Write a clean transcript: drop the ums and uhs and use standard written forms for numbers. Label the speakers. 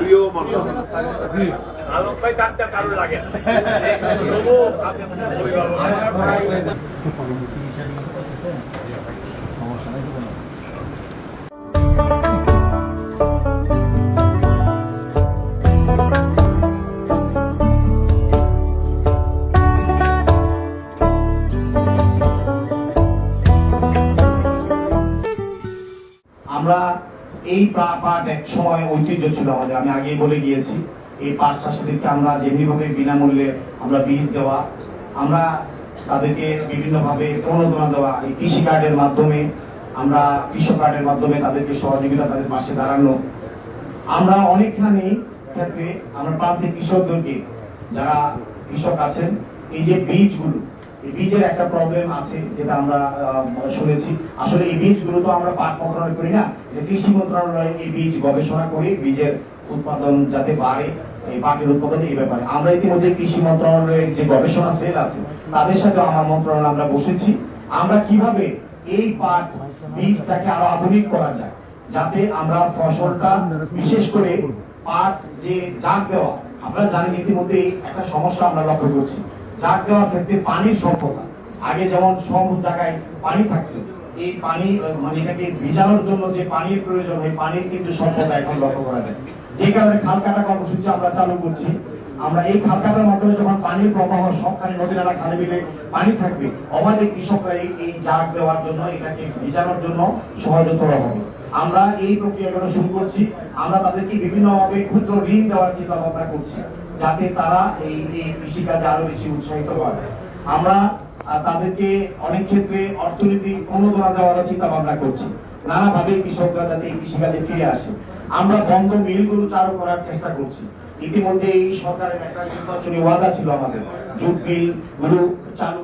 Speaker 1: প্রিয় মানুষ আলোক ভাই ডাক্তার কারণ লাগে
Speaker 2: আমরা এই পাট এক সময় ঐতিহ্য ছিল আমাদের, আমি আগেই বলে গিয়েছি। এই পাট চাষিদেরকে আমরা যেভাবে বিনামূল্যে আমরা বীজ দেওয়া, আমরা তাদেরকে বিভিন্নভাবে প্রণোদনা দেওয়া, এই কৃষি কার্ডের মাধ্যমে, আমরা কৃষক কার্ডের মাধ্যমে তাদেরকে সহযোগিতা, তাদের পাশে দাঁড়ানো। আমরা অনেকখানি ক্ষেত্রে আমরা প্রান্তিক কৃষকদেরকে, যারা কৃষক আছেন, এই যে বীজগুলো, এই বীজের একটা প্রবলেম আছে যেটা আমরা শুনেছি। আসলে এই বীজগুলো তো আমরা পাট মন্ত্রণালয় করি না, কৃষি মন্ত্রণালয় এই বীজ গবেষণা করে বীজের উৎপাদন যাতে বাড়ে, এই পাটের উৎপাদন, এই ব্যাপারে আমরা ইতিমধ্যে কৃষি মন্ত্রণালয়ের যে গবেষণা সেল আছে তাদের সাথে আমার মন্ত্রণালয় আমরা বসেছি। আমরা কিভাবে এই পাট বীজটাকে আরো আধুনিক করা যায়, যাতে আমরা ফসলটা, বিশেষ করে পাট যে জাগ দেওয়া, আপনারা জানেন ইতিমধ্যে একটা সমস্যা আমরা লক্ষ্য করছি। জাগ দেওয়ার ক্ষেত্রে পানির স্বল্পতা। আগে যেমন সব জায়গায় পানি থাকতো, এই পানি মানে এটাকে ভিজানোর জন্য যে পানির প্রয়োজন, হয় পানির কিন্তু স্বল্পতা এখন লক্ষ্য করা যায়। যে কারণে খাল কাটা কর্মসূচি আমরা চালু করছি। আমরা এই খাল কাটার মাধ্যমে যখন পানির প্রবাহ সবখানে নদী নালা খালে বিলে পানি থাকবে, অবাধে কৃষকরা এই জাগ দেওয়ার জন্য, এটাকে ভিজানোর জন্য সহজতর হবে। আমরা এই প্রক্রিয়াগুলো শুরু করছি। আমরা তাদেরকে বিভিন্নভাবে ক্ষুদ্র ঋণ দেওয়ার চিন্তা ভাবনা করছি, যাতে তারা এই কৃষিকাজে আরো বেশি উৎসাহিত হয়। আমরা তাদেরকে অনেক ক্ষেত্রে অর্থনৈতিক প্রণোদনা দেওয়ার চিন্তা ভাবনা করছি। নানাভাবে কৃষকরা যাতে এই কৃষিকাজে ফিরে আসে। আমরা বন্ধ মিলগুলো চালু করার চেষ্টা করছি। ইতিমধ্যে এই সরকারের একটা নির্বাচনী ওয়াদা ছিল আমাদের, জুট মিল গুলো চালু